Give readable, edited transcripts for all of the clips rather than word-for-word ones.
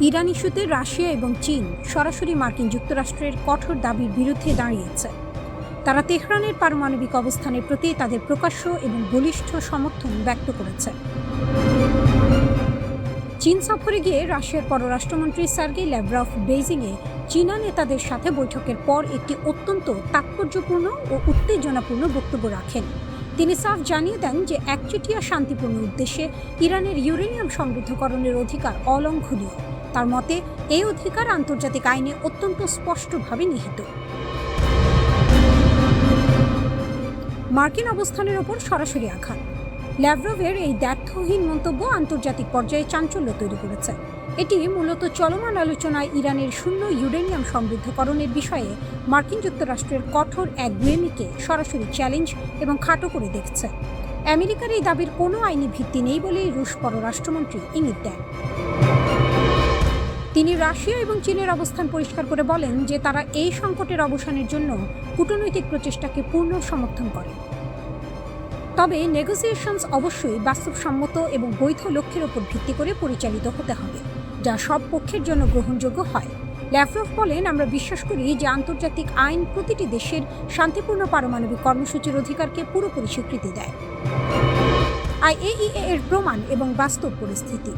Iran ইস্যুতে Russia এবং চীন সরাসরি মার্কিন যুক্তরাষ্ট্রের কঠোর দাবির বিরুদ্ধে দাঁড়িয়েছে। তারা তেহরানের পারমাণবিক অবস্থানের প্রতি তাদের প্রকাশ্য এবং বলিষ্ঠ সমর্থন ব্যক্ত করেছে। চীন সফরে গিয়ে রাশিয়ার পররাষ্ট্রমন্ত্রী সার্গেই ল্যাভরভ বেইজিংয়ে চীনা নেতাদের সাথে বৈঠকের পর একটি অত্যন্ত তাৎপর্যপূর্ণ ও উত্তেজনাপূর্ণ বক্তব্য রাখেন। তিনি সাফ জানিয়ে দেন যে একচেটিয়া শান্তিপূর্ণ উদ্দেশ্যে ইরানের ইউরেনিয়াম সমৃদ্ধকরণের অধিকার অলঙ্ঘনীয়। তার মতে এই অধিকার আন্তর্জাতিক আইনে অত্যন্ত স্পষ্টভাবে নিহিত। মার্কিন অবস্থানের ওপর সরাসরি আঘাত। ল্যাভরভের এই দ্ব্যর্থহীন মন্তব্য আন্তর্জাতিক পর্যায়ে চাঞ্চল্য তৈরি করেছে। এটি মূলত চলমান আলোচনায় ইরানের শূন্য ইউরেনিয়াম সমৃদ্ধকরণের বিষয়ে মার্কিন যুক্তরাষ্ট্রের কঠোর একগুঁয়েমিকে সরাসরি চ্যালেঞ্জ এবং খাটো করে দেখছে। আমেরিকার এই দাবির কোনো আইনি ভিত্তি নেই বলেই রুশ পররাষ্ট্রমন্ত্রী ইঙ্গিত দেন। তিনি রাশিয়া এবং চীনের অবস্থান পরিষ্কার করে বলেন যে তারা এই সংকটের অবসানের জন্য কূটনৈতিক প্রচেষ্টাকে পূর্ণ সমর্থন করে। তবে নেগোসিয়েশনস অবশ্যই বাস্তবসম্মত এবং বৈধ লক্ষ্যের উপর ভিত্তি করে পরিচালিত হতে হবে, যা সব পক্ষের জন্য গ্রহণযোগ্য হয়। ল্যাভরভ বলেন, আমরা বিশ্বাস করি যে আন্তর্জাতিক আইন প্রতিটি দেশের শান্তিপূর্ণ পারমাণবিক কর্মসূচির অধিকারকে পুরোপুরি স্বীকৃতি দেয়। আইএইএ এর প্রমাণ এবং বাস্তব পরিস্থিতি।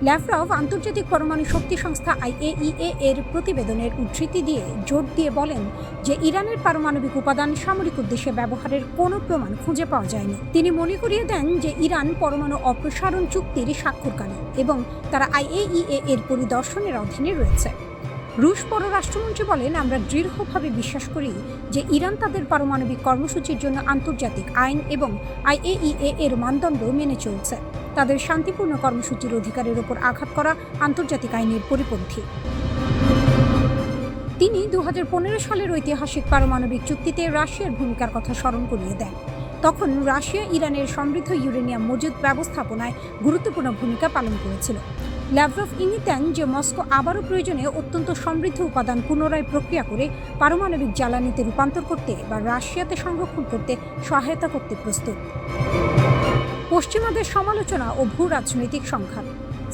ল্যাভরভ আন্তর্জাতিক পরমাণু শক্তি সংস্থা আইএইএ এর প্রতিবেদনের উদ্ধৃতি দিয়ে জোর দিয়ে বলেন যে ইরানের পারমাণবিক উপাদান সামরিক উদ্দেশ্যে ব্যবহারের কোনো প্রমাণ খুঁজে পাওয়া যায়নি। তিনি মনে করিয়ে দেন যে ইরান পরমাণু অপসারণ চুক্তির স্বাক্ষরকারী এবং তারা আইএইএ এর পরিদর্শনের অধীনে রয়েছে। রুশ পররাষ্ট্রমন্ত্রী বলেন, আমরা দৃঢ়ভাবে বিশ্বাস করি যে ইরান তাদের পারমাণবিক কর্মসূচির জন্য আন্তর্জাতিক আইন এবং আইএইএ এর মানদণ্ড মেনে চলছে। তাদের শান্তিপূর্ণ কর্মসূচির অধিকারের উপর আঘাত করা আন্তর্জাতিক আইনের পরিপন্থী। তিনি 2015 সালের ঐতিহাসিক পারমাণবিক চুক্তিতে রাশিয়ার ভূমিকার কথা স্মরণ করিয়ে দেন। তখন রাশিয়া ইরানের সমৃদ্ধ ইউরেনিয়াম মজুদ ব্যবস্থাপনায় গুরুত্বপূর্ণ ভূমিকা পালন করেছিল। ল্যাভরভ ইঙ্গিত দেন যে মস্কো আবারও প্রয়োজনে অত্যন্ত সমৃদ্ধ উপাদান পুনরায় প্রক্রিয়া করে পারমাণবিক জ্বালানিতে রূপান্তর করতে বা রাশিয়াতে সংরক্ষণ করতে সহায়তা করতে প্রস্তুত। পশ্চিমাদের সমালোচনা ও ভূ রাজনৈতিক সংঘাত।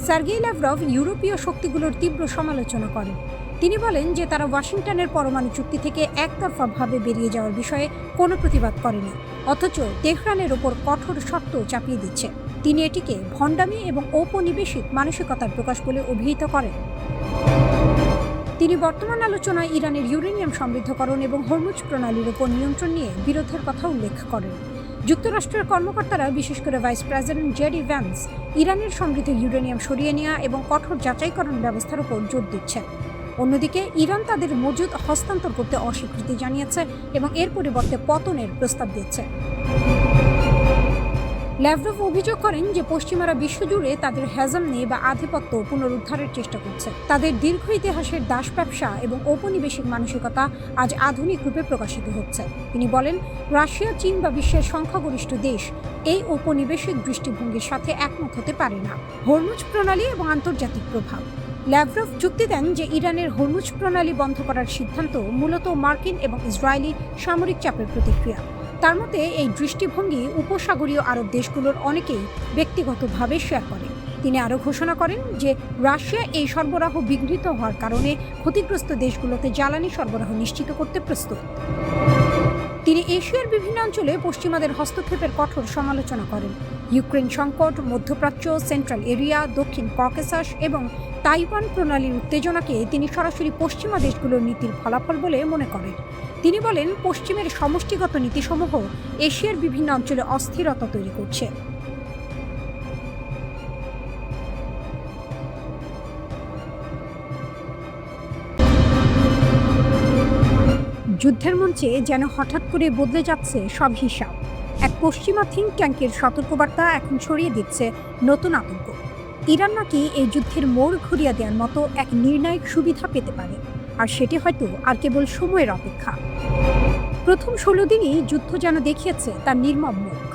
সার্গেই ল্যাভরভ ইউরোপীয় শক্তিগুলোর তীব্র সমালোচনা করেন। তিনি বলেন যে তারা ওয়াশিংটনের পরমাণু চুক্তি থেকে একতরফাভাবে বেরিয়ে যাওয়ার বিষয়ে কোনো প্রতিবাদ করেনি, অথচ তেহরানের ওপর কঠোর শর্ত চাপিয়ে দিচ্ছে। তিনি এটিকে ভণ্ডামি এবং ঔপনিবেশিক মানসিকতার প্রকাশ বলে অভিহিত করেন। তিনি বর্তমান আলোচনায় ইরানের ইউরেনিয়াম সমৃদ্ধকরণ এবং হরমুজ প্রণালীর উপর নিয়ন্ত্রণ নিয়ে বিরোধের কথা উল্লেখ করেন। যুক্তরাষ্ট্রের কর্মকর্তারা, বিশেষ করে ভাইস প্রেসিডেন্ট জেডি ভ্যান্স, ইরানের সমৃদ্ধ ইউরেনিয়াম সরিয়ে নেওয়া এবং কঠোর যাচাইকরণ ব্যবস্থার উপর জোর দিচ্ছেন। অন্যদিকে ইরান তাদের মজুদ হস্তান্তর করতে অস্বীকৃতি জানিয়েছে এবং এর পরিবর্তে পতনের প্রস্তাব দিচ্ছে। ল্যাভরভ অভিযোগ করেন যে পশ্চিমারা বিশ্বজুড়ে তাদের হেজেমনি বা আধিপত্য পুনরুদ্ধারের চেষ্টা করছে। তাদের দীর্ঘ ইতিহাসের দাস ব্যবসা এবং ঔপনিবেশিক মানসিকতা আজ আধুনিক রূপে প্রকাশিত হচ্ছে। তিনি বলেন, রাশিয়া, চীন বা বিশ্বের সংখ্যাগরিষ্ঠ দেশ এই ঔপনিবেশিক দৃষ্টিভঙ্গির সাথে একমত হতে পারে না। হরমুজ প্রণালী এবং আন্তর্জাতিক প্রভাব। ল্যাভরভ যুক্তি দেন যে ইরানের হরমুজ প্রণালী বন্ধ করার সিদ্ধান্ত মূলত মার্কিন এবং ইসরায়েলি সামরিক চাপের প্রতিক্রিয়া। তার মতে এই দৃষ্টিভঙ্গি উপসাগরীয় আরব দেশগুলোর অনেকেই ব্যক্তিগতভাবে শেয়ার করে। তিনি আরও ঘোষণা করেন যে রাশিয়া এই সরবরাহ বিঘ্নিত হওয়ার কারণে ক্ষতিগ্রস্ত দেশগুলোতে জ্বালানি সরবরাহ নিশ্চিত করতে প্রস্তুত। তিনি এশিয়ার বিভিন্ন অঞ্চলে পশ্চিমাদের হস্তক্ষেপের কঠোর সমালোচনা করেন। ইউক্রেন সংকট, মধ্যপ্রাচ্য, সেন্ট্রাল এরিয়া, দক্ষিণ ককেসাস এবং তাইওয়ান প্রণালীর উত্তেজনাকে তিনি সরাসরি পশ্চিমা দেশগুলোর নীতির ফলাফল বলে মনে করেন। তিনি বলেন, পশ্চিমের সমষ্টিগত নীতিসমূহ এশিয়ার বিভিন্ন অঞ্চলে অস্থিরতা তৈরি করছে। যুদ্ধের মঞ্চে যেন হঠাৎ করে বদলে যাচ্ছে সব হিসাব। এক পশ্চিমা থিঙ্ক ট্যাঙ্কের সতর্কবার্তা এখন ছড়িয়ে দিচ্ছে নতুন আতঙ্ক। ইরান নাকি এই যুদ্ধের মোড় ঘুরিয়ে দেওয়ার মতো এক নির্ণায়ক সুবিধা পেতে পারে, আর সেটি হয়তো আর কেবল সময়ের অপেক্ষা। প্রথম 16 দিনই যুদ্ধ যেন দেখিয়েছে তার নির্মম মুখ।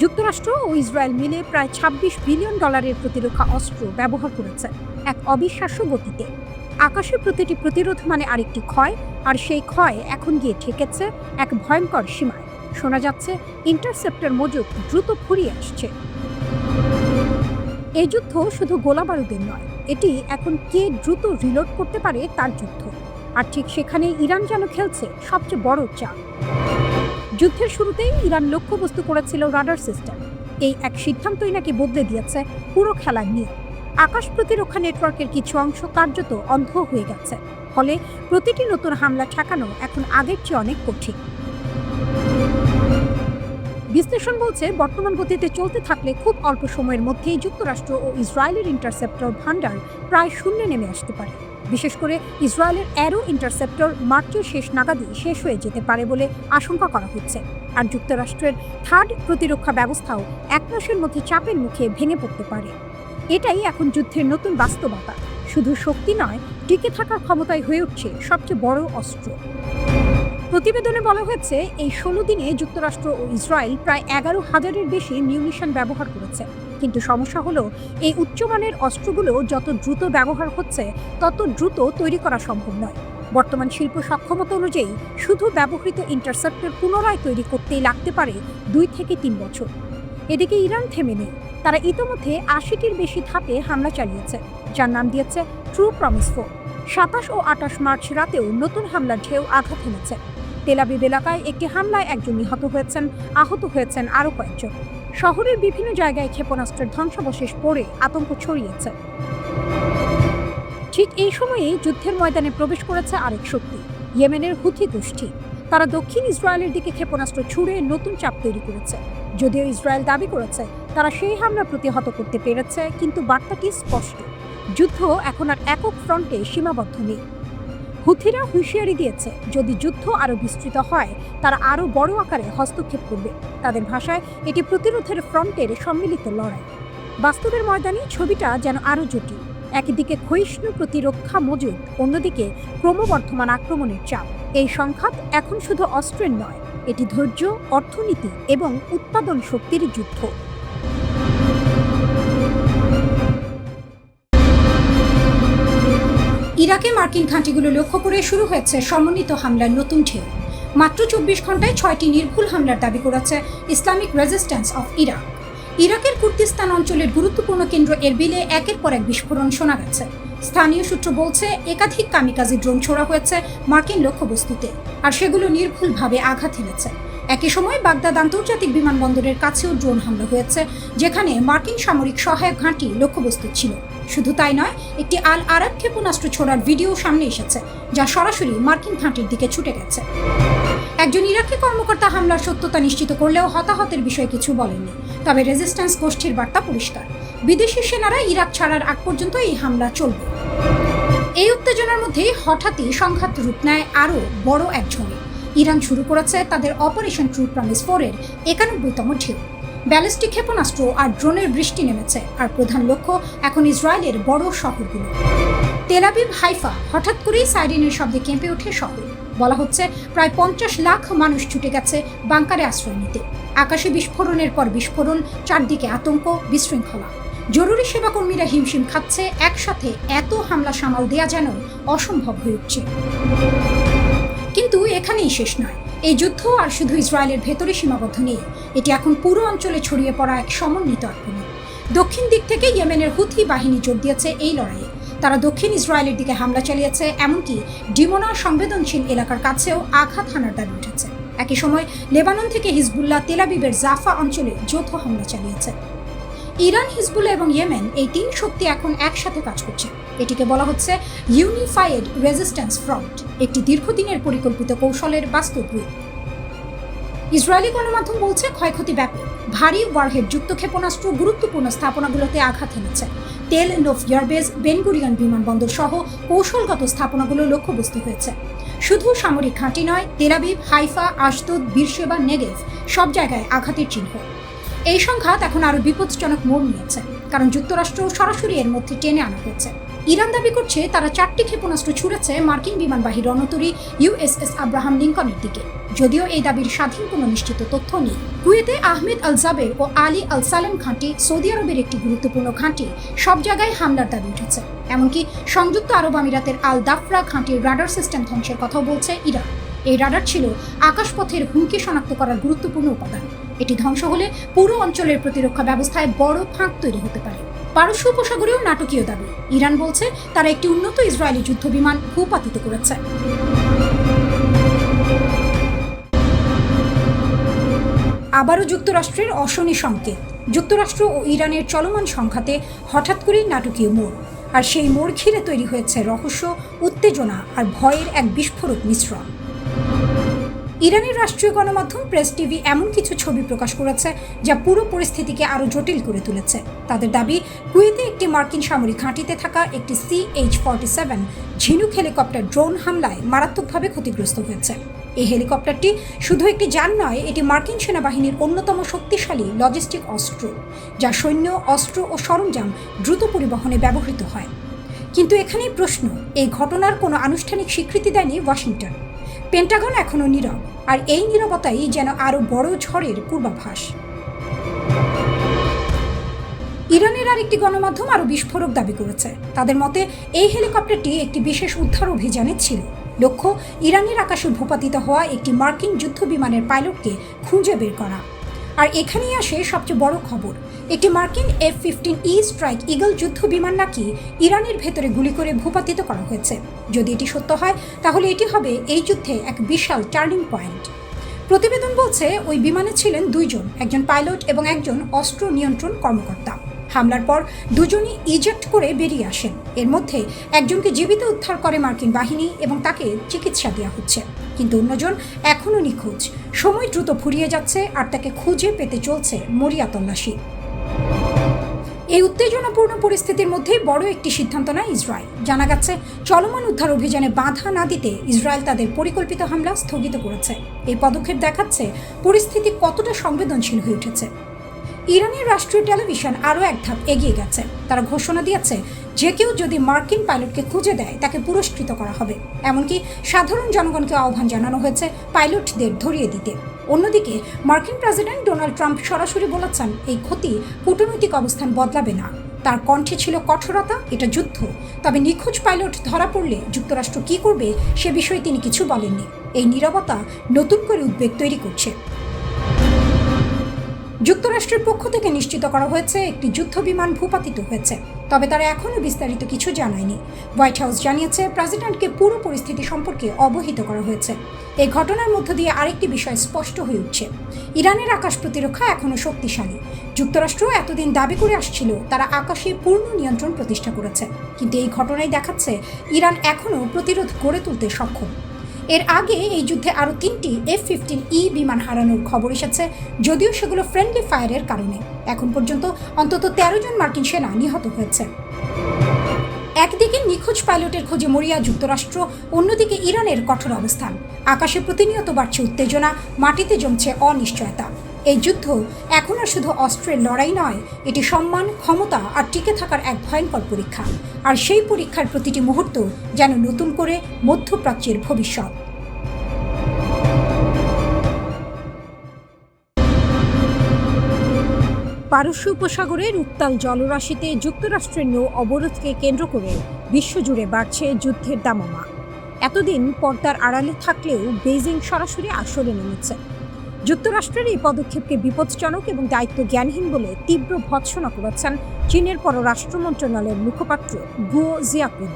যুক্তরাষ্ট্র ও ইসরায়েল মিলে প্রায় $26 বিলিয়ন প্রতিরক্ষা অস্ত্র ব্যবহার করেছে এক অবিশ্বাস্য গতিতে। আকাশে প্রতিটি প্রতিরোধ মানে আরেকটি ক্ষয়, আর সেই ক্ষয় এখন গিয়ে ঠেকেছে এক ভয়ঙ্কর সীমায়। শোনা যাচ্ছে ইন্টারসেপ্টর মজুদ দ্রুত ফুরিয়ে আসছে। এই যুদ্ধ শুধু গোলাবারুদের নয়, এটি এখন কে দ্রুত রিলোড করতে পারে তার যুদ্ধ। আর ঠিক সেখানে ইরান যেন খেলছে সবচেয়ে বড় চাল। যুদ্ধের শুরুতেই ইরান লক্ষ্যবস্তু করেছিল রাডার সিস্টেম। এই এক সিদ্ধান্তই নাকি বদলে দিয়েছে পুরো খেলার নিয়ম। আকাশ প্রতিরক্ষা নেটওয়ার্কের কিছু অংশ কার্যত অন্ধ হয়ে গেছে, ফলে প্রতিটি নতুন হামলা ঠেকানো এখন আগের চেয়ে অনেক কঠিন। বিশ্লেষণ বলছে, বর্তমান গতিতে চলতে থাকলে খুব অল্প সময়ের মধ্যেই যুক্তরাষ্ট্র ও ইসরায়েলের ইন্টারসেপ্টর ভান্ডার প্রায় শূন্যে নেমে আসতে পারে। বিশেষ করে ইসরায়েলের অ্যারো ইন্টারসেপ্টর মার্চের শেষ নাগাদই শেষ হয়ে যেতে পারে বলে আশঙ্কা করা হচ্ছে। আর যুক্তরাষ্ট্রের থার্ড প্রতিরক্ষা ব্যবস্থাও এক মাসের মধ্যে চাপের মুখে ভেঙে পড়তে পারে। এটাই এখন যুদ্ধের নতুন বাস্তবতা। শুধু শক্তি নয়, টিকে থাকার ক্ষমতাই হয়ে উঠছে সবচেয়ে বড় অস্ত্র। প্রতিবেদনে বলা হয়েছে, এই 16 দিনে যুক্তরাষ্ট্র ও ইসরায়েল প্রায় 11,000-এর বেশি মিউনিশন ব্যবহার করেছে। কিন্তু সমস্যা হলো, এই উচ্চমানের অস্ত্রগুলো যত দ্রুত ব্যবহার হচ্ছে তত দ্রুত তৈরি করা সম্ভব নয়। বর্তমান শিল্প সক্ষমতা অনুযায়ী শুধু ব্যবহৃত ইন্টারসেপ্টর পুনরায় তৈরি করতেই লাগতে পারে 2 থেকে 3 বছর। এদিকে ইরান থেমে নেই। তারা ইতোমধ্যে 80টির বেশি ধাপে হামলা চালিয়েছে, যার নাম দিয়েছে ট্রু প্রমিস 4। 27 ও 28 মার্চ রাতেও নতুন হামলার ঢেউ আঘাত হেনেছে। তেল আবিব এলাকায় একটি হামলায় একজন নিহত হয়েছেন, আহত হয়েছেন আরও কয়েকজন। শহরের বিভিন্ন জায়গায় ক্ষেপণাস্ত্রের ধ্বংসাবশেষ পড়ে আতঙ্ক ছড়িয়েছে। ঠিক এই সময়েই যুদ্ধের ময়দানে প্রবেশ করেছে আরেক শক্তি, ইয়েমেনের হুথি গোষ্ঠী। তারা দক্ষিণ ইসরায়েলের দিকে ক্ষেপণাস্ত্র ছুড়ে নতুন চাপ তৈরি করেছে। যদিও ইসরায়েল দাবি করেছে তারা সেই হামলা প্রতিহত করতে পেরেছে, কিন্তু বার্তাটি স্পষ্ট, যুদ্ধ এখন আর একক ফ্রন্টে সীমাবদ্ধ নেই। হুথিরা হুঁশিয়ারি দিয়েছে, যদি যুদ্ধ আরও বিস্তৃত হয় তারা আরও বড় আকারে হস্তক্ষেপ করবে। তাদের ভাষায় এটি প্রতিরোধের ফ্রন্টের সম্মিলিত লড়াই। বাস্তবের ময়দানে ছবিটা যেন আরও জটিল। একদিকে ক্ষয়িষ্ণু প্রতিরক্ষা মজুদ, অন্যদিকে ক্রমবর্ধমান আক্রমণের চাপ। এই সংঘাত এখন শুধু অস্ত্রের নয়, এটি ধৈর্য, অর্থনীতি এবং উৎপাদন শক্তির যুদ্ধ। ইরাকে মার্কিন ঘাঁটিগুলো লক্ষ্য করে শুরু হয়েছে সমন্বিত হামলার নতুন ঢেউ। মাত্র 24 ঘন্টায় 6টি নির্ভুল হামলার দাবি করেছে ইসলামিক রেজিস্ট্যান্স অফ ইরাক। ইরাকের কুর্দিস্তান অঞ্চলের গুরুত্বপূর্ণ কেন্দ্র এরবিলে একের পর এক বিস্ফোরণ শোনা গেছে। স্থানীয় সূত্র বলছে, একাধিক কামিকাজি ড্রোন ছোড়া হয়েছে মার্কিন লক্ষ্যবস্তুতে, আর সেগুলো নির্ভুলভাবে আঘাত হেনেছে। একই সময় বাগদাদ আন্তর্জাতিক বিমানবন্দরের কাছেও ড্রোন হামলা হয়েছে, যেখানে মার্কিন সামরিক সহায়ক ঘাঁটি লক্ষ্যবস্তু ছিল। শুধু তাই নয়, একটি আল আরাব ক্ষেপণাস্ত্র ছোড়ার ভিডিও সামনে এসেছে, যা সরাসরি মার্কিন ঘাঁটির দিকে ছুটে গেছে। একজন ইরাকি কর্মকর্তা হামলার সত্যতা নিশ্চিত করলেও হতাহতের বিষয়ে কিছু বলেননি। তবে রেজিস্ট্যান্স গোষ্ঠীর বার্তা পরিষ্কার, বিদেশি সেনারা ইরাক ছাড়ার আগ পর্যন্ত এই হামলা চলবে। এই উত্তেজনার মধ্যেই হঠাৎই সংঘাত রূপ নেয় আরও বড় এক ঝড়ে। ইরান শুরু করেছে তাদের অপারেশন ট্রু প্রমিস 4-এর 91তম ঢেউ। ব্যালিস্টিক ক্ষেপণাস্ত্র আর ড্রোনের বৃষ্টি নেমেছে, আর প্রধান লক্ষ্য এখন ইসরায়েলের বড় শহরগুলো। তেল আবিব, হাইফা হঠাৎ করেই সাইরেনের শব্দে কেঁপে ওঠে শহর। বলা হচ্ছে প্রায় 50 লাখ মানুষ ছুটে গেছে বাংকারে আশ্রয় নিতে। আকাশে বিস্ফোরণের পর বিস্ফোরণ, চারদিকে আতঙ্ক, বিশৃঙ্খলা। জরুরি সেবাকর্মীরা হিমশিম খাচ্ছে, একসাথে এত হামলা সামাল দেয়া যেন অসম্ভব হয়ে উঠছে। কিন্তু এখানেই শেষ নয়। এই যুদ্ধ আর শুধু ইসরায়েলের ভেতরে সীমাবদ্ধ নেই, এটি এখন পুরো অঞ্চলে ছড়িয়ে পড়া এক সমন্বিত আক্রমণ। দক্ষিণ দিক থেকে ইয়েমেনের হুথি বাহিনী যোগ দিয়েছে এই লড়াইয়ে। তারা দক্ষিণ ইসরায়েলের দিকে হামলা চালিয়েছে, এমনকি ডিমোনা সংবেদনশীল এলাকার কাছেও আঘাত হানার দাবি উঠেছে। একই সময় লেবানন থেকে হিজবুল্লাহ তেল আবিবের জাফা অঞ্চলে যৌথ হামলা চালিয়েছে। ইরান, হিজবুল্লাহ এবং ইয়েমেন, এই 3 শক্তি এখন একসাথে কাজ করছে। এটিকে বলা হচ্ছে ইউনিফাইড রেজিস্ট্যান্স ফ্রন্ট, একটি দীর্ঘদিনের পরিকল্পিত কৌশলের বাস্তব রূপ। ইসরায়েলি গণমাধ্যম বলছে ক্ষয়ক্ষতি ব্যাপক। ভারী ওয়ারহেড যুক্ত ক্ষেপণাস্ত্র গুরুত্বপূর্ণ স্থাপনাগুলোতে আঘাত হেনেছে। তেল নোভ এয়ারবেস, বেন গুরিয়ন বিমানবন্দর সহ কৌশলগত স্থাপনাগুলো লক্ষ্যবস্তু হয়েছে। শুধু সামরিক ঘাঁটি নয়, Tel Aviv, Haifa, Ashdod, Beersheba, Negev সব জায়গায় আঘাতের চিহ্ন। এই সংঘাত এখন আরও বিপজ্জনক মোড় নিয়েছে, কারণ যুক্তরাষ্ট্র সরাসরি এর মধ্যে টেনে আনা হয়েছে। ইরান দাবি করছে তারা 4টি ক্ষেপণাস্ত্র ছুড়েছে মার্কিন বিমানবাহী রণতরী ইউএসএস আব্রাহাম লিঙ্কনের দিকে, যদিও এই দাবির স্বাধীন কোনো নিশ্চিত তথ্য নেই। কুয়েতে আহমেদ আল জাবের ও আলী আল সালেম ঘাঁটি, সৌদি আরবের একটি গুরুত্বপূর্ণ ঘাঁটি, সব জায়গায় হামলার দাবি উঠেছে। এমনকি সংযুক্ত আরব আমিরাতের আল দাফরা ঘাঁটির রাডার সিস্টেম ধ্বংসের কথাও বলছে ইরান। এই রাডার ছিল আকাশপথের হুমকি শনাক্ত করার গুরুত্বপূর্ণ উপাদান। এটি ধ্বংস হলে পুরো অঞ্চলের প্রতিরক্ষা ব্যবস্থায় বড় ফাঁক তৈরি হতে পারে। পারস্য উপসাগরেও নাটকীয় দাবি। ইরান বলছে তারা একটি উন্নত ইসরায়েলি যুদ্ধ বিমান ভূপাতিত করেছে। আবারও যুক্তরাষ্ট্রের অশনি সংকেত। যুক্তরাষ্ট্র ও ইরানের চলমান সংঘাতে হঠাৎ করেই নাটকীয় মোড়, আর সেই মোড় ঘিরে তৈরি হয়েছে রহস্য, উত্তেজনা আর ভয়ের এক বিস্ফোরক মিশ্রণ। ইরানের রাষ্ট্রীয় গণমাধ্যম প্রেস টিভি এমন কিছু ছবি প্রকাশ করেছে যা পুরো পরিস্থিতিকে আরও জটিল করে তুলেছে। তাদের দাবি, কুয়েতে একটি মার্কিন সামরিক ঘাঁটিতে থাকা একটি CH-47 ঝিনুক হেলিকপ্টার ড্রোন হামলায় মারাত্মকভাবে ক্ষতিগ্রস্ত হয়েছে। এই হেলিকপ্টারটি শুধু একটি যান নয়, এটি মার্কিন সেনাবাহিনীর অন্যতম শক্তিশালী লজিস্টিক অস্ত্র, যা সৈন্য, অস্ত্র ও সরঞ্জাম দ্রুত পরিবহনে ব্যবহৃত হয়। কিন্তু এখানেই প্রশ্ন, এই ঘটনার কোনো আনুষ্ঠানিক স্বীকৃতি দেয়নি ওয়াশিংটন। পেন্টাগন এখনও নীরব, আর এই নীরবতাই যেন আরও বড় ঝড়ের পূর্বাভাস। ইরানের আরেকটি গণমাধ্যম আরও বিস্ফোরক দাবি করেছে। তাদের মতে, এই হেলিকপ্টারটি একটি বিশেষ উদ্ধার অভিযানে ছিল। লক্ষ্য, ইরানের আকাশে ভূপাতিত হওয়া একটি মার্কিন যুদ্ধ বিমানের পাইলটকে খুঁজে বের করা। আর এখানেই আসে সবচেয়ে বড় খবর, একটি মার্কিন F-15E স্ট্রাইক ঈগল যুদ্ধ বিমান নাকি ইরানের ভেতরে গুলি করে ভূপাতিত করা হয়েছে। যদি এটি সত্য হয়, তাহলে এটি হবে এই যুদ্ধে এক বিশাল টার্নিং পয়েন্ট। প্রতিবেদন বলছে, ওই বিমানে ছিলেন দুইজন, একজন পাইলট এবং একজন অস্ত্র নিয়ন্ত্রণ কর্মকর্তা। হামলার পর দুজনই ইজেক্ট করে বেরিয়ে আসেন। এর মধ্যে একজনকে জীবিত উদ্ধার করে মার্কিন বাহিনী এবং তাকে চিকিৎসা দেওয়া হচ্ছে, কিন্তু অন্যজন এখনও নিখোঁজ। সময় দ্রুত ফুরিয়ে যাচ্ছে আর তাকে খুঁজে পেতে চলছে মরিয়া তল্লাশি। এই উত্তেজনাপূর্ণ পরিস্থিতির মধ্যেই বড় একটি সিদ্ধান্ত নেয় ইসরায়েল। জানা গেছে, চলমান উদ্ধার অভিযানে বাধা না দিতে ইসরায়েল তাদের পরিকল্পিত হামলা স্থগিত করেছে। এই পদক্ষেপ দেখাচ্ছে পরিস্থিতি কতটা সংবেদনশীল হয়ে উঠেছে। ইরানের রাষ্ট্রীয় টেলিভিশন আরও এক ধাপ এগিয়ে গেছে। তারা ঘোষণা দিয়েছে, যে কেউ যদি মার্কিন পাইলটকে খুঁজে দেয় তাকে পুরস্কৃত করা হবে। এমনকি সাধারণ জনগণকে আহ্বান জানানো হয়েছে পাইলটদের ধরিয়ে দিতে। অন্যদিকে মার্কিন প্রেসিডেন্ট ডোনাল্ড ট্রাম্প সরাসরি বলেছেন, এই ক্ষতি কূটনৈতিক অবস্থান বদলাবে না। তার কণ্ঠে ছিল কঠোরতা, এটা যুদ্ধ। তবে নিখোঁজ পাইলট ধরা পড়লে যুক্তরাষ্ট্র কী করবে সে বিষয়ে তিনি কিছু বলেননি। এই নীরবতা নতুন করে উদ্বেগ তৈরি করছে। যুক্তরাষ্ট্রের পক্ষ থেকে নিশ্চিত করা হয়েছে একটি যুদ্ধ বিমান ভূপাতিত হয়েছে, তবে তারা এখনও বিস্তারিত কিছু জানায়নি। হোয়াইট হাউস জানিয়েছে, প্রেসিডেন্টকে পুরো পরিস্থিতি সম্পর্কে অবহিত করা হয়েছে। এই ঘটনার মধ্য দিয়ে আরেকটি বিষয় স্পষ্ট হয়ে উঠছে, ইরানের আকাশ প্রতিরক্ষা এখনও শক্তিশালী। যুক্তরাষ্ট্র এতদিন দাবি করে আসছিল তারা আকাশে পূর্ণ নিয়ন্ত্রণ প্রতিষ্ঠা করেছে, কিন্তু এই ঘটনাই দেখাচ্ছে ইরান এখনও প্রতিরোধ গড়ে তুলতে সক্ষম। এর আগে এই যুদ্ধে আরও 3টি F-15E বিমান হারানোর খবর এসেছে, যদিও সেগুলো ফ্রেন্ডলি ফায়ারের কারণে। এখন পর্যন্ত অন্তত 13 জন মার্কিন সেনা নিহত হয়েছে। একদিকে নিখোঁজ পাইলটের খোঁজে মরিয়া যুক্তরাষ্ট্র, অন্যদিকে ইরানের কঠোর অবস্থান। আকাশে প্রতিনিয়ত বাড়ছে উত্তেজনা, মাটিতে জমছে অনিশ্চয়তা। এই যুদ্ধ এখন আর শুধু অস্ত্রের লড়াই নয়, এটি সম্মান, ক্ষমতা আর টিকে থাকার এক ভয়ঙ্কর পরীক্ষা। আর সেই পরীক্ষার প্রতিটি মুহূর্ত যেন নতুন করে মধ্যপ্রাচ্যের ভবিষ্যৎ। পারস্য উপসাগরের উত্তাল জলরাশিতে যুক্তরাষ্ট্রের নৌ অবরোধকে কেন্দ্র করে বিশ্বজুড়ে বাড়ছে যুদ্ধের দামামা। এতদিন পর্দার আড়ালে থাকলেও বেইজিং সরাসরি আসরে নেমেছে। যুক্তরাষ্ট্রের এই পদক্ষেপকে বিপজ্জনক এবং দায়িত্ব জ্ঞানহীন বলে তীব্র ভৎসনা করেছেন চীনের পররাষ্ট্র মন্ত্রণালয়ের মুখপাত্র গুয়ো জিয়াকুন।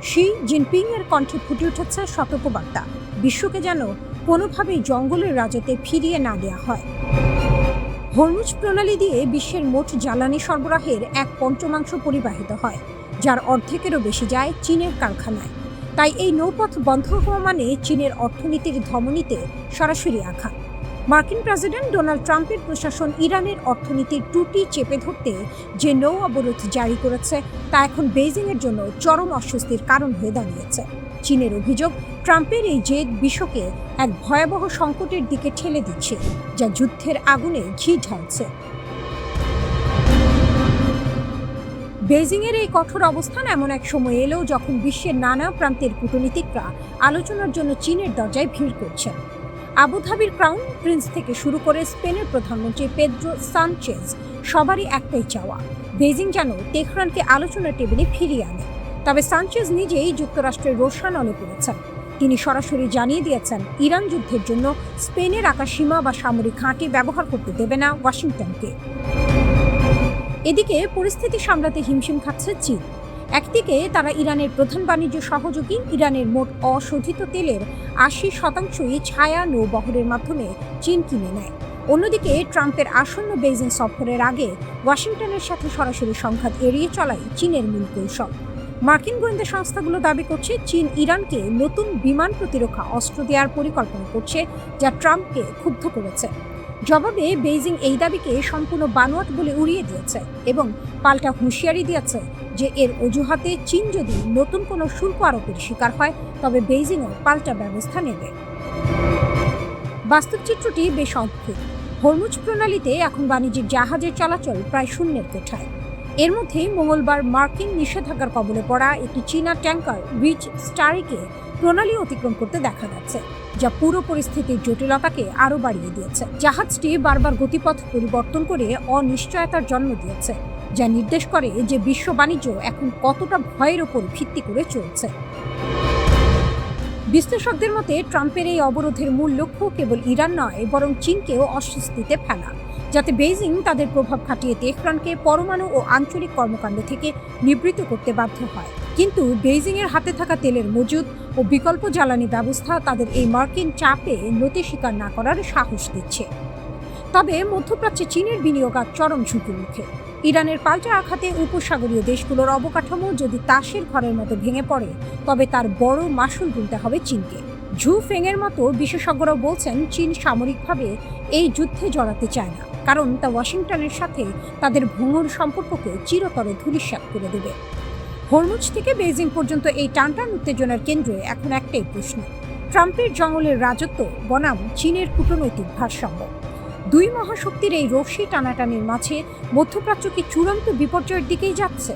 শি জিনপিং এর কণ্ঠে ফুটে উঠেছে সতর্কবার্তা, বিশ্বকে যেন কোনোভাবেই জঙ্গলের রাজত্বে ফিরিয়ে না দেওয়া হয়। হরমুজ প্রণালী দিয়ে বিশ্বের মোট জ্বালানি সরবরাহের 1/5 পরিবাহিত হয়, যার অর্ধেকেরও বেশি যায় চীনের কারখানায়। তাই এই নৌপথ বন্ধ হওয়া মানে চীনের অর্থনীতির ধমনীতে সরাসরি আঘাত। মার্কিন প্রেসিডেন্ট ডোনাল্ড ট্রাম্পের প্রশাসন ইরানের অর্থনীতির ত্রুটি চেপে ধরতে যে নৌ অবরোধ জারি করেছে, তা এখন বেইজিংয়ের জন্য চরম অস্বস্তির কারণ হয়ে দাঁড়িয়েছে। চীনের অভিযোগ, ট্রাম্পের এই জেদ বিশ্বকে এক ভয়াবহ সংকটের দিকে ঠেলে দিচ্ছে, যা যুদ্ধের আগুনে ঘি ঢালছে। বেইজিংয়ের এই কঠোর অবস্থান এমন এক সময় এলো যখন বিশ্বের নানা প্রান্তের কূটনীতিকরা আলোচনার জন্য চীনের দরজায় ভিড় করছেন। আবুধাবির ক্রাউন প্রিন্স থেকে শুরু করে স্পেনের প্রধানমন্ত্রী পেদ্রো সানচেজ, সবারই একটাই চাওয়া, বেইজিং যেন তেহরানকে আলোচনার টেবিলে ফিরিয়ে আনে। তবে সানচেজ নিজেই যুক্তরাষ্ট্রের রোষানলে পড়েছেন। তিনি সরাসরি জানিয়ে দিয়েছেন, ইরান যুদ্ধের জন্য স্পেনের আকাশসীমা বা সামরিক ঘাঁটি ব্যবহার করতে দেবে না ওয়াশিংটনকে। এদিকে পরিস্থিতি সামলাতে হিমশিম খাচ্ছে চীন। একদিকে তারা ইরানের প্রধান বাণিজ্য সহযোগী, ইরানের মোট অশোধিত তেলের ৮০%ই ছায়া নৌবহরের মাধ্যমে চীন কিনে নেয়। অন্যদিকে ট্রাম্পের আসন্ন বেইজিং সফরের আগে ওয়াশিংটনের সাথে সরাসরি সংঘাত এড়িয়ে চলাই চীনের মূল কৌশল। মার্কিন গোয়েন্দা সংস্থাগুলো দাবি করছে চীন ইরানকে নতুন বিমান প্রতিরক্ষা অস্ত্র দেওয়ার পরিকল্পনা করছে, যা ট্রাম্পকে ক্ষুব্ধ করেছে। জবাবে বেইজিং এই দাবিকে সম্পূর্ণ বানোয়াট বলে উড়িয়ে দিয়েছে এবং পাল্টা হুঁশিয়ারি দিয়েছে যে এর অজুহাতে চীন যদি নতুন কোনো শুল্ক আরোপের শিকার হয় তবে বেইজিংও পাল্টা ব্যবস্থা নেবে। বাস্তব চিত্রটি বেশ অদ্ভুত। হরমুজ প্রণালীতে এখন বাণিজ্যিক জাহাজের চলাচল প্রায় শূন্যের কোঠায়। এর মধ্যে মঙ্গলবার মার্কিন নিষেধাজ্ঞার কবলে পড়া একটি চীনা ট্যাঙ্কার রিচ স্টারিকে প্রণালী অতিক্রম করতে দেখা যাচ্ছে, যা পুরো পরিস্থিতির জটিলতাকে আরও বাড়িয়ে দিয়েছে। জাহাজটি বারবার গতিপথ পরিবর্তন করে অনিশ্চয়তার জন্ম দিয়েছে, যা নির্দেশ করে যে বিশ্ব বাণিজ্য এখন কতটা ভয়ের ওপর ভিত্তি করে চলছে। বিশ্লেষকদের মতে ট্রাম্পের এই অবরোধের মূল লক্ষ্য কেবল ইরান নয়, বরং চীনকেও অস্বস্তিতে ফেলা, যাতে বেইজিং তাদের প্রভাব খাটিয়ে তেহরানকে পরমাণু ও আঞ্চলিক কর্মকাণ্ড থেকে নিবৃত্ত করতে বাধ্য হয়। কিন্তু বেইজিংয়ের হাতে থাকা তেলের মজুদ ও বিকল্প জ্বালানি ব্যবস্থা তাদের এই মার্কিন চাপে নতি স্বীকার না করার সাহস দিচ্ছে। তবে মধ্যপ্রাচ্যে চীনের বিনিয়োগ আজ চরম ঝুঁকির মুখে। ইরানের পাল্টা আঘাতে উপসাগরীয় দেশগুলোর অবকাঠামো যদি তাসের ঘরের মতো ভেঙে পড়ে, তবে তার বড় মাসুল গুনতে হবে চীনকে। ঝু ফেংয়ের মতো বিশেষজ্ঞরাও বলছেন চীন সামরিকভাবে এই যুদ্ধে জড়াতে চায় না, কারণ তা ওয়াশিংটনের সাথে তাদের ভঙ্গুর সম্পর্ককে চিরতরে ধূলিসাৎ করে দেবে। হরমুজ থেকে বেইজিং পর্যন্ত এই টানটান উত্তেজনার কেন্দ্রে এখন একটাই প্রশ্ন: ট্রাম্পের জঙ্গলের রাজত্ব বনাম চীনের কূটনৈতিক ভারসাম্য। দুই মহাশক্তির এই রশ্মি টানাটানির মাঝে মধ্যপ্রাচ্য কি চূড়ান্ত বিপর্যয়ের দিকেই যাচ্ছে?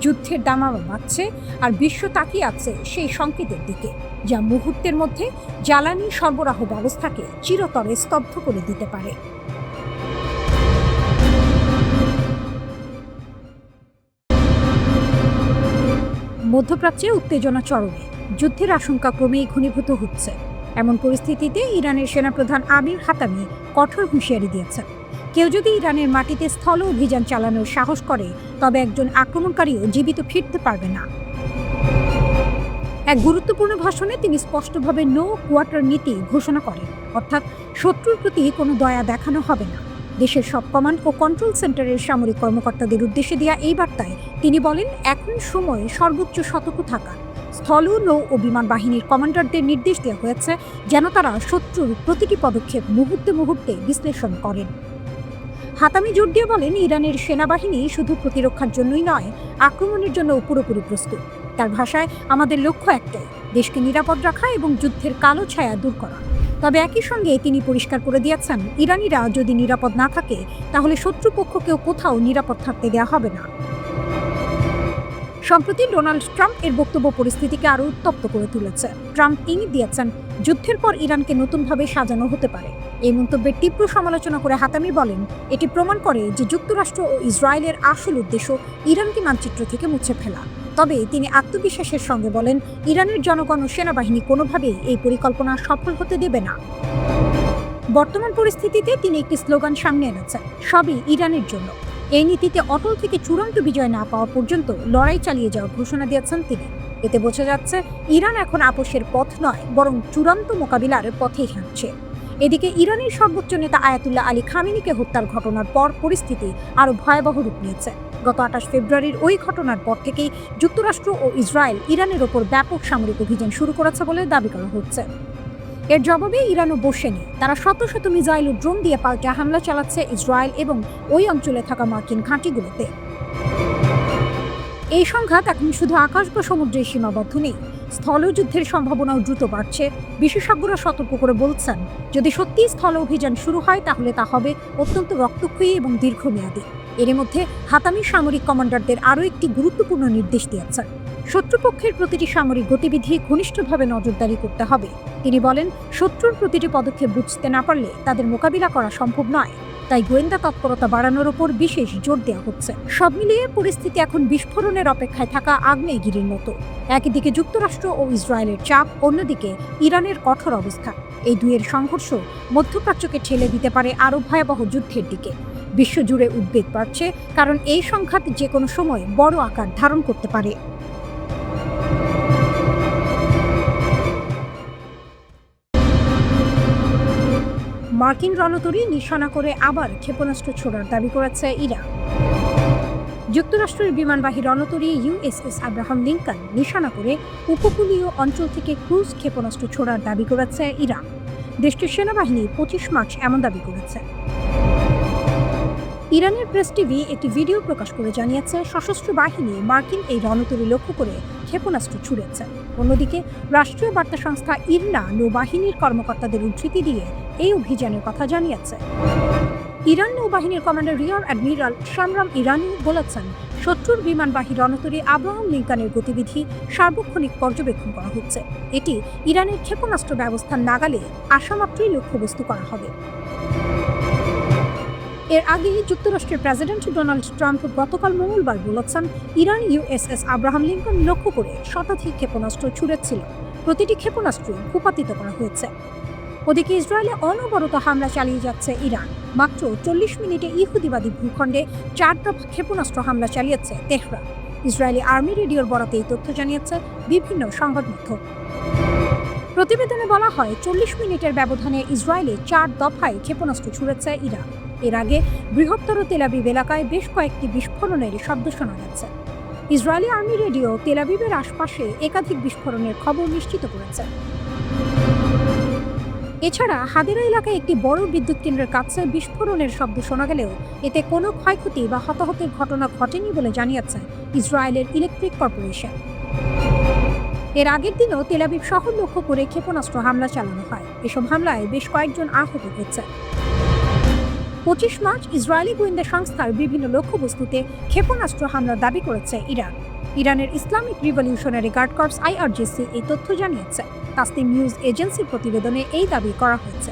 যুদ্ধের দামামা বাড়ছে আর বিশ্ব তাকিয়ে আছে সেই সংকেতের দিকে, যা মুহূর্তের মধ্যে জ্বালানি সরবরাহ ব্যবস্থাকে চিরতরে স্তব্ধ করে দিতে পারে। মধ্যপ্রাচ্যে উত্তেজনা চরমে, যুদ্ধের আশঙ্কা ক্রমেই ঘনীভূত হচ্ছে। এমন পরিস্থিতিতে ইরানের সেনাপ্রধান আমির হাতামি কঠোর হুঁশিয়ারি দিয়েছেন, কেউ যদি ইরানের মাটিতে স্থল অভিযান চালানোর সাহস করে তবে একজন আক্রমণকারীও জীবিত ফিরতে পারবে না। এক গুরুত্বপূর্ণ ভাষণে তিনি স্পষ্টভাবে নো কোয়ার্টার নীতি ঘোষণা করেন, অর্থাৎ শত্রুর প্রতি কোনো দয়া দেখানো হবে না। দেশের সব কমান্ড ও কন্ট্রোল সেন্টারের সামরিক কর্মকর্তাদের উদ্দেশ্যে দেওয়া এই বার্তায় তিনি বলেন, এখন সময় সর্বোচ্চ সতর্ক থাকা। স্থল, নৌ ও বিমান বাহিনীর কমান্ডারদের নির্দেশ দেওয়া হয়েছে যেন তারা শত্রুর প্রতিটি পদক্ষেপ মুহূর্তে মুহূর্তে বিশ্লেষণ করেন। হাতামি জোর দিয়ে বলেন, ইরানের সেনাবাহিনী শুধু প্রতিরক্ষার জন্যই নয়, আক্রমণের জন্য পুরোপুরি প্রস্তুত। তার ভাষায়, আমাদের লক্ষ্য একটাই, দেশকে নিরাপদ রাখা এবং যুদ্ধের কালো ছায়া দূর করা। তবে একই সঙ্গে তিনি পরিষ্কার করে দিয়েছেন, ইরানিরা যদি নিরাপদ না থাকে তাহলে শত্রুপক্ষকেও কোথাও নিরাপদ থাকতে দেওয়া হবে না। সম্প্রতি ডোনাল্ড ট্রাম্প এর বক্তব্য পরিস্থিতিকে আরও উত্তপ্ত করে তুলেছে। ট্রাম্প ইঙ্গিত দিয়েছেন, যুদ্ধের পর ইরানকে নতুনভাবে সাজানো হতে পারে। এই মন্তব্যের তীব্র সমালোচনা করে হাতামি বলেন, এটি প্রমাণ করে যে যুক্তরাষ্ট্র ও ইসরায়েলের আসল উদ্দেশ্য ইরানকে মানচিত্র থেকে মুছে ফেলা। তবে তিনি আত্মবিশ্বাসের সঙ্গে বলেন, ইরানের জনগণ ও সেনাবাহিনী কোনোভাবেই এই পরিকল্পনা সফল হতে দেবে না। বর্তমান পরিস্থিতিতে তিনি একটি স্লোগান সামনে এনেছেন, সবই ইরানের জন্য। এই নীতিতে অটল থেকে চূড়ান্ত বিজয় না পাওয়া পর্যন্ত লড়াই চালিয়ে যাওয়ার ঘোষণা দিয়েছেন তিনি। এতে বোঝা যাচ্ছে ইরান এখন আপোষের পথ নয়, বরং চূড়ান্ত মোকাবিলার পথেই হাঁটছে। এদিকে ইরানের সর্বোচ্চ নেতা আয়াতুল্লাহ আলী খামেনিকে হত্যার ঘটনার পর পরিস্থিতি আরও ভয়াবহ রূপ নিয়েছে। গত ২৮ ফেব্রুয়ারির ওই ঘটনার পর থেকেই যুক্তরাষ্ট্র ও ইসরায়েল ইরানের ওপর ব্যাপক সামরিক অভিযান শুরু করেছে বলে দাবি করা হচ্ছে। এর জবাবে ইরানও বসেনি, তারা শত শত মিসাইল ও ড্রোন দিয়ে পাল্টা হামলা চালাচ্ছে ইসরায়েল এবং ওই অঞ্চলে থাকা মার্কিন ঘাঁটিগুলোতে। এই সংঘাত এখন শুধু আকাশ বা সমুদ্রে সীমাবদ্ধ নেই, স্থলযুদ্ধের সম্ভাবনাও দ্রুত বাড়ছে। বিশেষজ্ঞরা সতর্ক করে বলছেন, যদি সত্যি স্থল অভিযান শুরু হয় তাহলে তা হবে অত্যন্ত রক্তক্ষয়ী এবং দীর্ঘমেয়াদী। এর মধ্যে হাতামি সামরিক কমান্ডারদের আরও একটি গুরুত্বপূর্ণ নির্দেশ দিয়েছেন, শত্রুপক্ষের প্রতিটি সামরিক গতিবিধি ঘনিষ্ঠভাবে নজরদারি করতে হবে। তিনি বলেন, শত্রুর প্রতিটি পদক্ষেপ বুঝতে না পারলে তাদের মোকাবিলা করা সম্ভব নয়, তাই গোয়েন্দা তৎপরতা বাড়ানোর ওপর বিশেষ জোর দেওয়া হচ্ছে। সব মিলিয়ে পরিস্থিতি এখন বিস্ফোরণের অপেক্ষায় থাকা আগ্নেয়গিরির মতো। একদিকে যুক্তরাষ্ট্র ও ইসরায়েলের চাপ, অন্যদিকে ইরানের কঠোর অবস্থা। এই দুয়ের সংঘর্ষ মধ্যপ্রাচ্যকে ঠেলে দিতে পারে আরও ভয়াবহ যুদ্ধের দিকে। বিশ্বজুড়ে উদ্বেগ বাড়ছে, কারণ এই সংঘাত যে কোনো সময় বড় আকার ধারণ করতে পারে। মার্কিন রণতরী নিশানা করে আবার ক্ষেপণাস্ত্র ছোড়ার দাবি করেছে ইরান। যুক্তরাষ্ট্রের বিমানবাহী রণতরী ইউএসএস আব্রাহাম লিঙ্কন নিশানা করে উপকূলীয় অঞ্চল থেকে ক্রুজ ক্ষেপণাস্ত্র ছোড়ার দাবি করেছে ইরান। দেশটির সেনাবাহিনী 25 মার্চ এমন দাবি করেছে। ইরানের প্রেস টিভি একটি ভিডিও প্রকাশ করে জানিয়েছে, সশস্ত্র বাহিনী মার্কিন এই রণতরী লক্ষ্য করে ক্ষেপণাস্ত্র ছুড়েছে। অন্যদিকে রাষ্ট্রীয় বার্তা সংস্থা ইরনা নৌবাহিনীর কর্মকর্তাদের উদ্ধৃতি দিয়ে এই অভিযানের কথা জানিয়েছে। ইরান নৌবাহিনীর কমান্ডার রিয়ার অ্যাডমিরাল শামরাম ইরানি বলেছেন, শত্রুর বিমানবাহী রণতরী আব্রাহাম লিঙ্কনের গতিবিধি সার্বক্ষণিক পর্যবেক্ষণ করা হচ্ছে। এটি ইরানের ক্ষেপণাস্ত্র ব্যবস্থার নাগালে আসামাত্রই লক্ষ্যবস্তু করা হবে। এর আগে যুক্তরাষ্ট্রের প্রেসিডেন্ট ডোনাল্ড ট্রাম্প গতকাল মঙ্গলবার বলেছেন, ইরান ইউএসএস আব্রাহাম লিঙ্কন লক্ষ্য করে শতাধিক ক্ষেপণাস্ত্র ছুড়েছিল। প্রতিটি ক্ষেপণাস্ত্র ভূপাতিত করা হয়েছে। ওদিকে ইসরায়েলে অনবরত হামলা চালিয়ে যাচ্ছে ইরান। মাত্র 40 মিনিটে ইহুদিবাদী ভূখণ্ডে 4 দফা ক্ষেপণাস্ত্র হামলা চালিয়েছে তেহরান। ইসরায়েলি আর্মি রেডিওর বরাতে এই তথ্য জানিয়েছে বিভিন্ন সংবাদ মাধ্যম। প্রতিবেদনে বলা হয়, 40 মিনিটের ব্যবধানে ইসরায়েলে 4 দফায় ক্ষেপণাস্ত্র ছুড়েছে ইরান। এর আগে বৃহত্তর তেল আবিব এলাকায় বেশ কয়েকটি বিস্ফোরণের শব্দ শোনা যাচ্ছে। ইসরায়েলি আর্মি রেডিও তেল আবিবের আশপাশে একাধিক বিস্ফোরণের খবর নিশ্চিত করেছে। এছাড়া হাদেরা এলাকায় একটি বড় বিদ্যুৎ কেন্দ্রের কাছে বিস্ফোরণের শব্দ শোনা গেলেও এতে কোনো ক্ষয়ক্ষতি বা হতাহতের ঘটনা ঘটেনি বলে জানিয়েছে ইসরায়েলের ইলেকট্রিক কর্পোরেশন। এর আগের দিনও তেল আবিব শহর লক্ষ্য করে ক্ষেপণাস্ত্র হামলা চালানো হয়। এসব হামলায় বেশ কয়েকজন আহত হয়েছে। 25 মার্চ ইসরায়েলি গোয়েন্দা সংস্থার বিভিন্ন লক্ষ্যবস্তুতে ক্ষেপণাস্ত্র হামলার দাবি করেছে ইরান। ইরানের Islamic Revolutionary Guard Corps IRGC এই তথ্য জানিয়েছে। তাসনিম নিউজ এজেন্সির প্রতিবেদনে এই দাবি করা হয়েছে।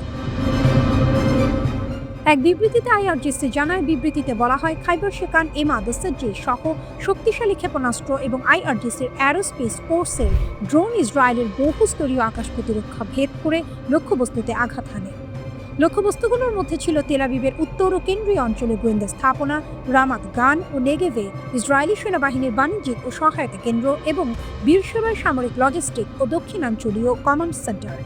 এক বিবৃতিতে IRGC জানায়, বিবৃতিতে বলা হয়, খাইবার শেখান এমাদ-সেজ্জি সহ শক্তিশালী ক্ষেপণাস্ত্র এবং IRGCর অ্যারোস্পেস ফোর্সের ড্রোন ইসরায়েলের বহুস্তরীয় আকাশ প্রতিরক্ষা ভেদ করে লক্ষ্যবস্তুতে আঘাত হানে। লক্ষ্যবস্তুগুলোর মধ্যে ছিল তেল আবিবের উত্তর ও কেন্দ্রীয় অঞ্চলে গোয়েন্দা স্থাপনা, রামাত গান ও নেগেভে ইসরায়েলি সেনাবাহিনীর বাণিজ্যিক ও সহায়তা কেন্দ্র এবং বীরসেবায় সামরিক লজিস্টিক ও দক্ষিণাঞ্চলীয় কমান্ড সেন্টার।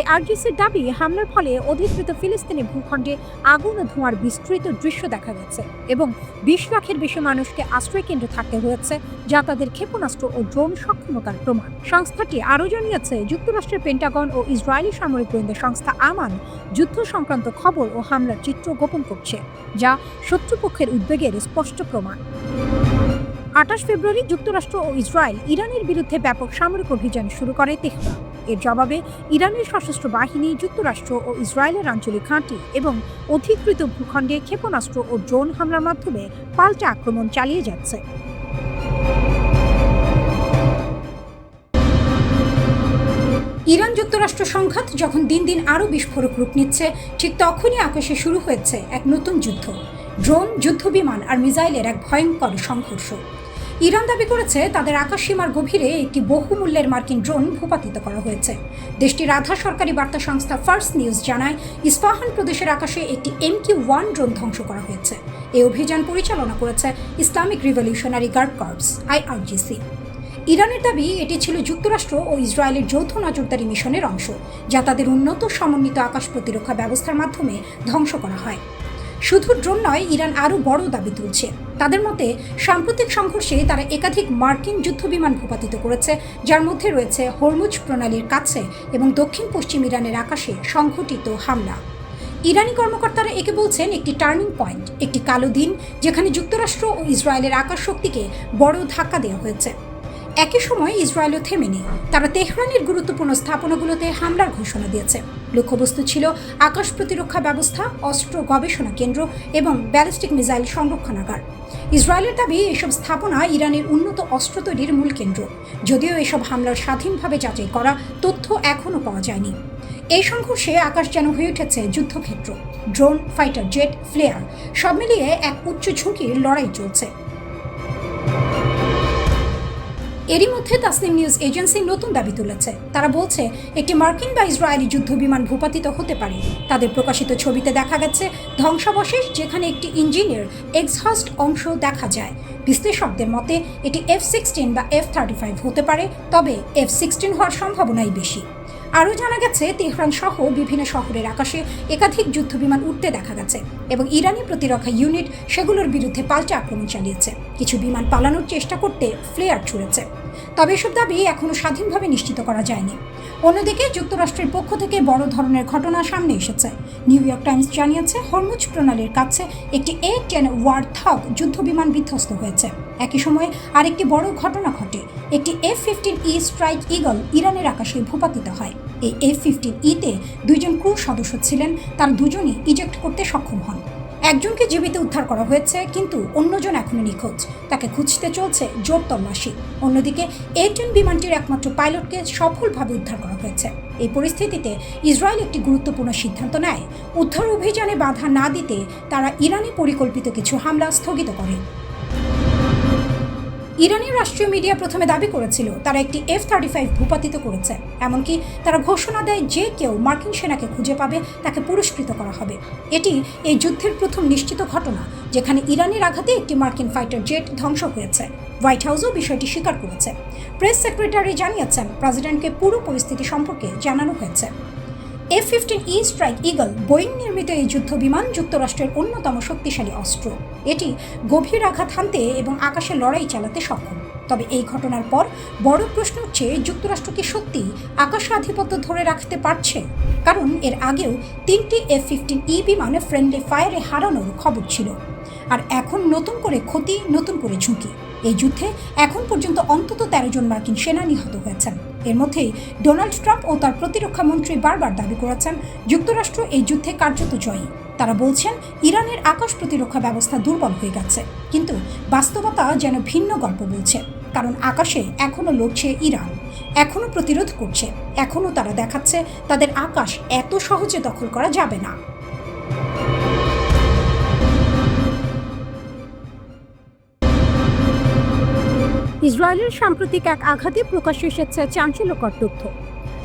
IRGCর দাবি, হামলার ফলে অধিকৃত ফিলিস্তিনি ভূখণ্ডে আগুন ও ধোঁয়ার বিস্তৃত দৃশ্য দেখা গেছে এবং 20 লাখের বেশি মানুষকে আশ্রয় কেন্দ্রে থাকতে হয়েছে, যা তাদের ক্ষেপণাস্ত্র ও ড্রোন সক্ষমতার প্রমাণ। সংস্থাটি আরও জানিয়েছে, যুক্তরাষ্ট্রের পেন্টাগন ও ইসরায়েলি সামরিক গোয়েন্দা সংস্থা আমান যুদ্ধ সংক্রান্ত খবর ও হামলার চিত্র গোপন করছে, যা শত্রুপক্ষের উদ্বেগের স্পষ্ট প্রমাণ। 28 ফেব্রুয়ারি যুক্তরাষ্ট্র ও ইসরায়েল ইরানের বিরুদ্ধে ব্যাপক সামরিক অভিযান শুরু করে তেহরান। এর জবাবে ইরানের সশস্ত্র বাহিনী যুক্তরাষ্ট্র ও ইসরায়েলের আঞ্চলিক ঘাঁটি এবং অধিকৃত ভূখণ্ডে ক্ষেপণাস্ত্র ও ড্রোন হামলার মাধ্যমে পাল্টা আক্রমণ চালিয়ে যাচ্ছে। ইরান যুক্তরাষ্ট্র সংঘাত যখন দিন দিন আরও বিস্ফোরক রূপ নিচ্ছে, ঠিক তখনই আকাশে শুরু হয়েছে এক নতুন যুদ্ধ। ড্রোন, যুদ্ধবিমান আর মিসাইলের এক ভয়ঙ্কর সংঘর্ষ। ইরান দাবি করেছে, তাদের আকাশসীমার গভীরে একটি বহুমূল্যের মার্কিন ড্রোন ভূপাতিত করা হয়েছে। দেশটির আধা সরকারি বার্তা সংস্থা ফার্স নিউজ জানায়, ইস্পাহান প্রদেশের আকাশে একটি MQ-1 ড্রোন ধ্বংস করা হয়েছে। এই অভিযান পরিচালনা করেছে Islamic Revolutionary Guard Corps IRGC। ইরানের দাবি, এটি ছিল যুক্তরাষ্ট্র ও ইসরায়েলের যৌথ নজরদারি মিশনের অংশ, যা তাদের উন্নত সমন্বিত আকাশ প্রতিরক্ষা ব্যবস্থার মাধ্যমে ধ্বংস করা হয়। শুধু ড্রোন নয়, ইরান আরও বড় দাবি তুলছে। তাদের মতে, সাম্প্রতিক সংঘর্ষে তারা একাধিক মার্কিন যুদ্ধবিমান ভূপাতিত করেছে, যার মধ্যে রয়েছে হরমুজ প্রণালীর কাছে এবং দক্ষিণ পশ্চিম ইরানের আকাশে সংঘটিত হামলা। ইরানি কর্মকর্তারা একে বলছেন একটি টার্নিং পয়েন্ট, একটি কালো দিন যেখানে যুক্তরাষ্ট্র ও ইসরায়েলের আকাশ শক্তিকে বড় ধাক্কা দেওয়া হয়েছে। একই সময় ইসরায়েলও থেমেনি। তারা তেহরানের গুরুত্বপূর্ণ স্থাপনাগুলোতে হামলার ঘোষণা দিয়েছে। লক্ষ্যবস্তু ছিল আকাশ প্রতিরক্ষা ব্যবস্থা, অস্ত্র গবেষণা কেন্দ্র এবং ব্যালিস্টিক মিসাইল সংরক্ষণাগার। ইসরায়েলের দাবি, এসব স্থাপনা ইরানের উন্নত অস্ত্র তৈরির মূল কেন্দ্র। যদিও এসব হামলার স্বাধীনভাবে যাচাই করা তথ্য এখনও পাওয়া যায়নি। এই সংঘর্ষে আকাশ যেন হয়ে উঠেছে যুদ্ধক্ষেত্র। ড্রোন, ফাইটার জেট, ফ্লেয়ার সব মিলিয়ে এক উচ্চ ঝুঁকির লড়াই চলছে। এরই মধ্যে তাসনিম নিউজ এজেন্সি নতুন দাবি তুলেছে। তারা বলছে একটি মার্কিন বা ইসরায়েলি যুদ্ধ বিমান ভূপাতিত হতে পারে। তাদের প্রকাশিত ছবিতে দেখা গেছে ধ্বংসাবশেষ, যেখানে একটি ইঞ্জিনের এক্সহস্ট অংশ দেখা যায়। বিশ্লেষকদের মতে এটি F-16 বা F-35 হতে পারে, তবে F-16 হওয়ার সম্ভাবনাই বেশি। আরও জানা গেছে তেহরান সহ বিভিন্ন শহরের আকাশে একাধিক যুদ্ধবিমান উঠতে দেখা গেছে এবং ইরানি প্রতিরক্ষা ইউনিট সেগুলোর বিরুদ্ধে পাল্টা আক্রমণ চালিয়েছে। কিছু বিমান পালানোর চেষ্টা করতে ফ্লেয়ার ছুড়েছে, তবে এসব দাবি এখনও স্বাধীনভাবে নিশ্চিত করা যায়নি। অন্যদিকে যুক্তরাষ্ট্রের পক্ষ থেকে বড় ধরনের ঘটনা সামনে এসেছে। নিউ ইয়র্ক টাইমস জানিয়েছে হরমুজ প্রণালীর কাছে একটি A-10 ওয়ারথগ যুদ্ধবিমান বিধ্বস্ত হয়েছে। একই সময়ে আরেকটি বড় ঘটনা ঘটে। একটি F-15E স্ট্রাইক ঈগল ইরানের আকাশে ভূপাতিত হয়। এই F-15E-তে 2 জন ক্রু সদস্য ছিলেন, তার দুজনই ইজেক্ট করতে সক্ষম হন। একজনকে জীবিত উদ্ধার করা হয়েছে, কিন্তু অন্যজন এখনো নিখোঁজ। তাকে খুঁজতে চলছে জোর তল্লাশি। অন্যদিকে A-10 বিমানটির একমাত্র পাইলটকে সফলভাবে উদ্ধার করা হয়েছে। এই পরিস্থিতিতে ইসরায়েল একটি গুরুত্বপূর্ণ সিদ্ধান্ত নেয়। উদ্ধার অভিযানে বাধা না দিতে তারা ইরানি পরিকল্পিত কিছু হামলা স্থগিত করে। ইরানি রাষ্ট্রীয় মিডিয়া প্রথমে দাবি করেছিল তারা একটি F-35 ভূপাতিত করেছে। এমনকি তারা ঘোষণা দেয় যে কেউ মার্কিন সেনাকে খুঁজে পাবে তাকে পুরস্কৃত করা হবে। এটি এই যুদ্ধের প্রথম নিশ্চিত ঘটনা যেখানে ইরানের আঘাতে একটি মার্কিন ফাইটার জেট ধ্বংস হয়েছে। হোয়াইট হাউসও বিষয়টি স্বীকার করেছে। প্রেস সেক্রেটারি জানিয়েছেন প্রেসিডেন্টকে পুরো পরিস্থিতি সম্পর্কে জানানো হয়েছে। F-15E স্ট্রাইক ঈগল বোয়িং নির্মিত এই যুদ্ধ বিমান যুক্তরাষ্ট্রের অন্যতম শক্তিশালী অস্ত্র। এটি গভীর আঘাত হানতে এবং আকাশে লড়াই চালাতে সক্ষম। তবে এই ঘটনার পর বড় প্রশ্ন হচ্ছে, যুক্তরাষ্ট্র কি সত্যিই আকাশে আধিপত্য ধরে রাখতে পারছে? কারণ এর আগেও 3টি F-15E বিমানে ফ্রেন্ডলি ফায়ারে হারানোর খবর ছিল। আর এখন নতুন করে ক্ষতি, নতুন করে ঝুঁকি। এই যুদ্ধে এখন পর্যন্ত অন্তত 13 জন মার্কিন সেনা নিহত হয়েছেন। এর মধ্যেই ডোনাল্ড ট্রাম্প ও তার প্রতিরক্ষা মন্ত্রী বারবার দাবি করেছেন যুক্তরাষ্ট্র এই যুদ্ধে কার্যত জয়ী। তারা বলছেন ইরানের আকাশ প্রতিরক্ষা ব্যবস্থা দুর্বল হয়ে গেছে, কিন্তু বাস্তবতা যেন ভিন্ন গল্প বলছে। কারণ আকাশে এখনও লড়ছে ইরান, এখনও প্রতিরোধ করছে, এখনও তারা দেখাচ্ছে তাদের আকাশ এত সহজে দখল করা যাবে না। ইসরায়েলের সাম্প্রতিক এক আঘাতে প্রকাশ্যে এসেছে চাঞ্চল্যকর তথ্য।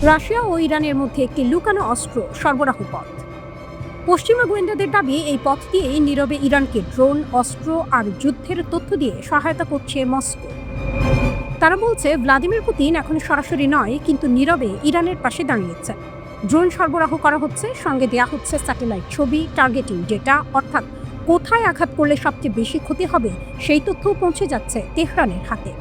রাশিয়া ও ইরানের মধ্যে একটি লুকানো অস্ত্র সরবরাহ পথ। পশ্চিমা গোয়েন্দাদের দাবি এই পথ দিয়ে নীরবে ইরানকে ড্রোন, অস্ত্র আর যুদ্ধের তথ্য দিয়ে সহায়তা করছে মস্কো। তারা বলছে ভ্লাদিমির পুতিন এখন সরাসরি নয়, কিন্তু নীরবে ইরানের পাশে দাঁড়িয়েছে। ড্রোন সরবরাহ করা হচ্ছে, সঙ্গে দেওয়া হচ্ছে স্যাটেলাইট ছবি, টার্গেটিং ডেটা, অর্থাৎ কোথায় আঘাত করলে সবচেয়ে বেশি ক্ষতি হবে সেই তথ্যও পৌঁছে যাচ্ছে তেহরানের হাতে।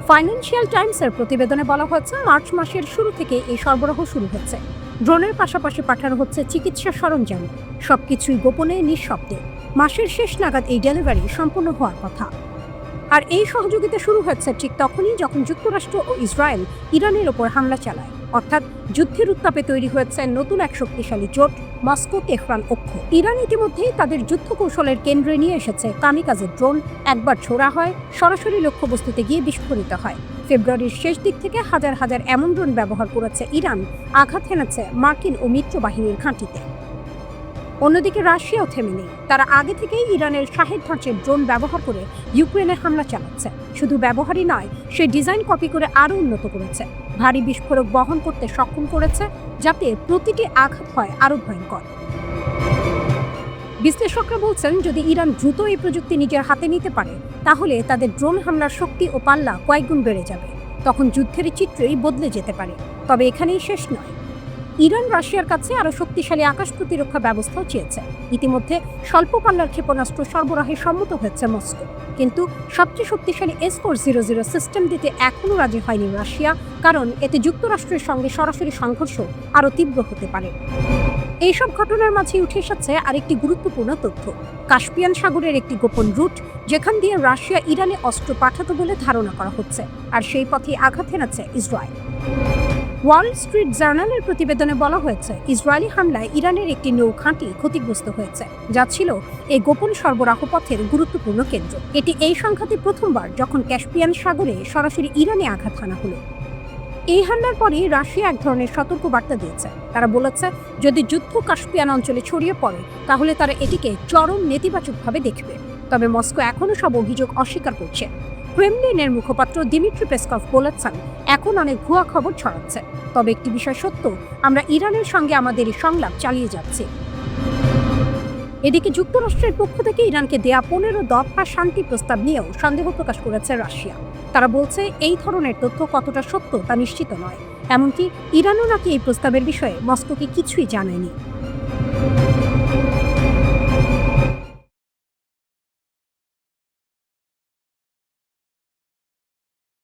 ফাইন্যান্সিয়াল টাইমসের প্রতিবেদনে বলা হয়েছে মার্চ মাসের শুরু থেকে এই সরবরাহ শুরু হচ্ছে। ড্রোনের পাশাপাশি পাঠানো হচ্ছে চিকিৎসা সরঞ্জাম, সবকিছুই গোপনে, নিঃশব্দে। মাসের শেষ নাগাদ এই ডেলিভারি সম্পূর্ণ হওয়ার কথা। আর এই সহযোগিতা শুরু হচ্ছে ঠিক তখনই যখন যুক্তরাষ্ট্র ও ইসরায়েল ইরানের ওপর হামলা চালায়। অর্থাৎ যুদ্ধের উত্তাপে তৈরি হয়েছে নতুন এক শক্তিশালী জোট, মস্কো তেহরান অক্ষ। ইরান ইতিমধ্যেই তাদের যুদ্ধ কৌশলের কেন্দ্রে নিয়ে এসেছে কামিকাজে ড্রোন। একবার ছোড়া হয়, সরাসরি লক্ষ্যবস্তুতে গিয়ে বিস্ফোরিত হয়। ফেব্রুয়ারির শেষ দিক থেকে হাজার হাজার এমন ড্রোন ব্যবহার করেছে ইরান, আঘাত হেনেছে মার্কিন ও মিত্র বাহিনীর ঘাঁটিতে। অন্যদিকে রাশিয়াও থেমে নেই। তারা আগে থেকেই ইরানের শাহেদ ধাঁচের ড্রোন ব্যবহার করে ইউক্রেনে হামলা চালাচ্ছে। শুধু ব্যবহারই নয়, সে ডিজাইন কপি করে আরও উন্নত করেছে। ভারী বিস্ফোরক বহন করতে সক্ষম করেছে, যাতে প্রতিটি আঘাত হয় আরও ভয়ঙ্কর। বিশ্লেষকরা বলছেন যদি ইরান দ্রুত এই প্রযুক্তি নিজের হাতে নিতে পারে, তাহলে তাদের ড্রোন হামলার শক্তি ও পাল্লা কয়েকগুণ বেড়ে যাবে। তখন যুদ্ধের চিত্রই বদলে যেতে পারে। তবে এখানেই শেষ নয়। ইরান রাশিয়ার কাছে আরও শক্তিশালী আকাশ প্রতিরক্ষা ব্যবস্থাও চেয়েছে। ইতিমধ্যে স্বল্প পাল্লার ক্ষেপণাস্ত্র সরবরাহে সম্মত হয়েছে মস্কো, কিন্তু সবচেয়ে শক্তিশালী S-400 সিস্টেম দিতে এখনও রাজি হয়নি রাশিয়া, কারণ এতে যুক্তরাষ্ট্রের সঙ্গে সরাসরি সংঘর্ষ আরও তীব্র হতে পারে। এইসব ঘটনার মাঝে উঠে এসেছে আরেকটি গুরুত্বপূর্ণ তথ্য, কাস্পিয়ান সাগরের একটি গোপন রুট, যেখান দিয়ে রাশিয়া ইরানে অস্ত্র পাঠাতো বলে ধারণা করা হচ্ছে। আর সেই পথে আঘাত হেনেছে ইসরায়েল। ওয়াল স্ট্রিট জার্নালের প্রতিবেদনে বলা হয়েছে ইসরায়েলি হামলায় ইরানের একটি নৌ ঘাঁটি ক্ষতিগ্রস্ত হয়েছে, যা ছিল এই গোপন সরবরাহ পথের গুরুত্বপূর্ণ কেন্দ্র। এটি এই সংখ্যাতে প্রথমবার যখন ক্যাস্পিয়ান সাগরে সরাসরি ইরানে আঘাত হানা হলো। এই হামলার পরই রাশিয়া এক ধরনের সতর্ক বার্তা দিয়েছে। তারা বলেছে যদি যুদ্ধ কাস্পিয়ান অঞ্চলে ছড়িয়ে পড়ে, তাহলে তারা এটিকে চরম নেতিবাচকভাবে দেখবে। তবে মস্কো এখনও সব অভিযোগ অস্বীকার করছে। ক্রেমলিনের মুখপাত্র দিমিত্রি পেসকভ বলেছেন, এখন অনেক ভুয়া খবর ছড়াচ্ছে, তবে একটি বিষয় সত্য, আমরা ইরানের সঙ্গে আমাদের এই সংলাপ চালিয়ে যাচ্ছি। এদিকে যুক্তরাষ্ট্রের পক্ষ থেকে ইরানকে দেয়া 15 দফা শান্তি প্রস্তাব নিয়েও সন্দেহ প্রকাশ করেছে রাশিয়া। তারা বলছে, এই ধরনের তথ্য কতটা সত্য তা নিশ্চিত নয়। এমনকি ইরানও নাকি এই প্রস্তাবের বিষয়ে মস্কোকে কিছুই জানায়নি।